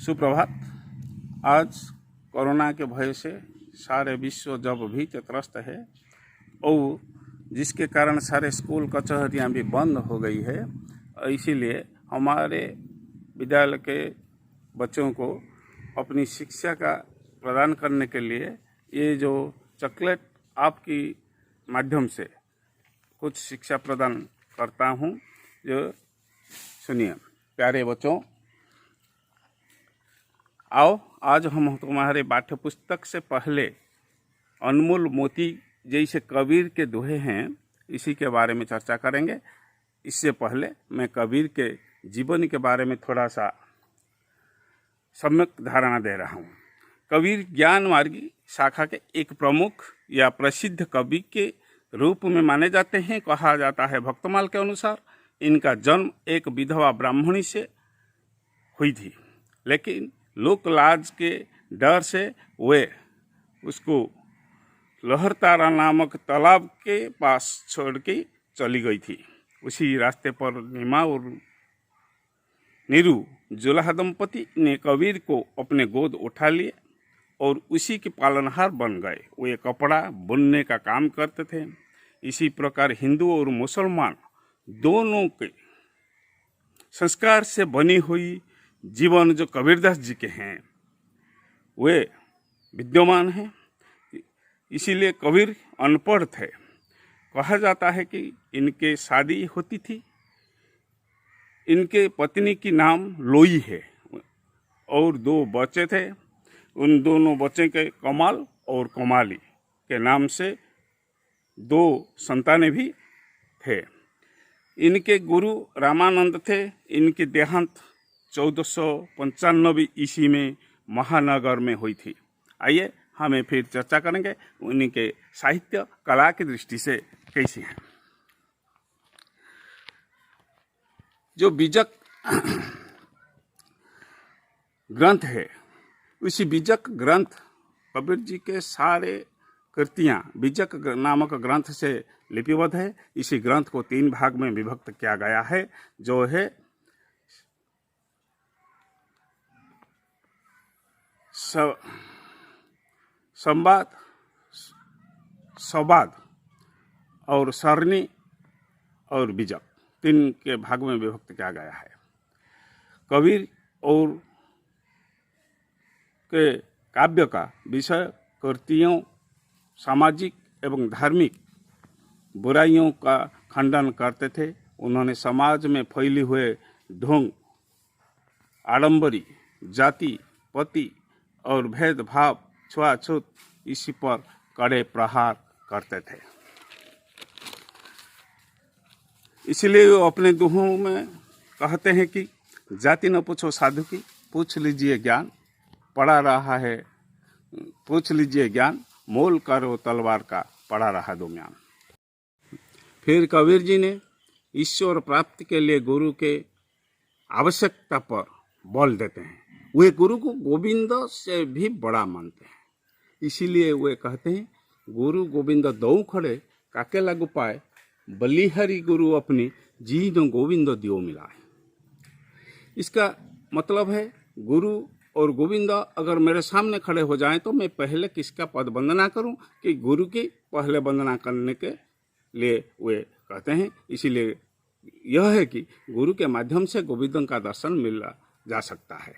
सुप्रभात। आज कोरोना के भय से सारे विश्व जब भी त्रस्त है और जिसके कारण सारे स्कूल कचहरियाँ भी बंद हो गई है, इसीलिए हमारे विद्यालय के बच्चों को अपनी शिक्षा का प्रदान करने के लिए ये जो चॉकलेट आपकी माध्यम से कुछ शिक्षा प्रदान करता हूँ। जो सुनिए प्यारे बच्चों, आओ आज हम तुम्हारे पाठ्य पुस्तक से पहले अनमोल मोती जैसे कबीर के दोहे हैं, इसी के बारे में चर्चा करेंगे। इससे पहले मैं कबीर के जीवन के बारे में थोड़ा सा सम्यक धारणा दे रहा हूँ। कबीर ज्ञान मार्गी शाखा के एक प्रमुख या प्रसिद्ध कवि के रूप में माने जाते हैं। कहा जाता है भक्तमाल के अनुसार इनका जन्म एक विधवा ब्राह्मणी से हुई थी, लेकिन लोक लाज के डर से वे उसको लहरतारा नामक तालाब के पास छोड़ के चली गई थी। उसी रास्ते पर नीमा और नीरू जुलाहा दंपति ने कबीर को अपने गोद उठा लिए और उसी के पालनहार बन गए। वे कपड़ा बुनने का काम करते थे। इसी प्रकार हिंदू और मुसलमान दोनों के संस्कार से बनी हुई जीवन जो कबीरदास जी के हैं वे विद्यमान हैं। इसीलिए कबीर अनपढ़ थे। कहा जाता है कि इनके शादी होती थी। इनके पत्नी की नाम लोई है और 2 बच्चे थे। उन दोनों बच्चे के कमाल और कमाली के नाम से 2 संतानें भी थे। इनके गुरु रामानंद थे। इनकी देहांत 1495 ईस्वी में महानगर में हुई थी। आइए हमें फिर चर्चा करेंगे उनके साहित्य कला की दृष्टि से कैसी है। जो बीजक ग्रंथ है, उसी बीजक ग्रंथ कबीर जी के सारे कृतियाँ बीजक नामक ग्रंथ से लिपिबद्ध है। इसी ग्रंथ को 3 भाग में विभक्त किया गया है, जो है संवाद, संवाद और सरणी और बीजक 3 के भाग में विभक्त किया गया है। कबीर और के काव्य का विषय कृतियों सामाजिक एवं धार्मिक बुराइयों का खंडन करते थे। उन्होंने समाज में फैली हुए ढोंग, आडंबरी, जाति, पति और भेदभाव, छुआछूत, इसी पर कड़े प्रहार करते थे। इसलिए वो अपने दोहों में कहते हैं कि जाति न पूछो साधु की, पूछ लीजिए ज्ञान पड़ा रहा है, पूछ लीजिए ज्ञान मोल करो तलवार का पड़ा रहा दो म्यान। फिर कबीर जी ने ईश्वर प्राप्ति के लिए गुरु के आवश्यकता पर बल देते हैं। वे गुरु को गोविंद से भी बड़ा मानते हैं। इसीलिए वे कहते हैं गुरु गोविंद दो खड़े काके लागू पाए, बलिहरि गुरु अपनी जी न गोविंद दियो मिलाए। इसका मतलब है गुरु और गोविंद अगर मेरे सामने खड़े हो जाएं तो मैं पहले किसका पद वंदना करूं कि गुरु की पहले वंदना करने के लिए वे कहते हैं। इसीलिए यह है कि गुरु के माध्यम से गोविंद का दर्शन मिल जा सकता है।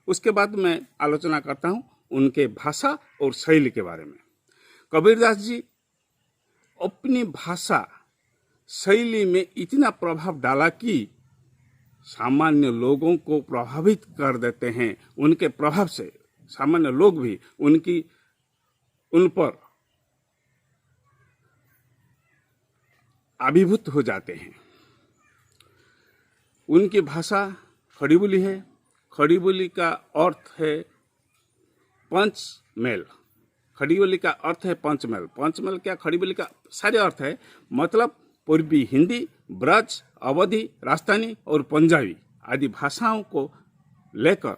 उसके बाद मैं आलोचना करता हूं उनके भाषा और शैली के बारे में। कबीरदास जी अपनी भाषा शैली में इतना प्रभाव डाला कि सामान्य लोगों को प्रभावित कर देते हैं। उनके प्रभाव से सामान्य लोग भी उन पर अभिभूत हो जाते हैं। उनकी भाषा खड़ी बोली है। खड़ी बोली का अर्थ है पंचमेल। खड़ी बोली का अर्थ है पंचमेल। पंचमेल क्या, खड़ी बोली का सारे अर्थ है, मतलब पूर्वी हिंदी, ब्रज, अवधी, राजस्थानी और पंजाबी आदि भाषाओं को लेकर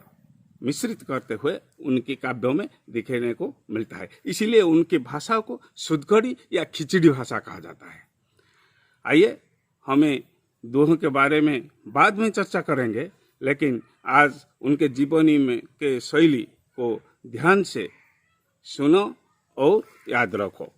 मिश्रित करते हुए उनकी काव्यों में दिखने को मिलता है। इसीलिए उनकी भाषा को सुदगड़ी या खिचड़ी भाषा कहा जाता है। आइए हमें दोहों के बारे में बाद में चर्चा करेंगे, लेकिन आज उनके जीवनी में के शैली को ध्यान से सुनो और याद रखो।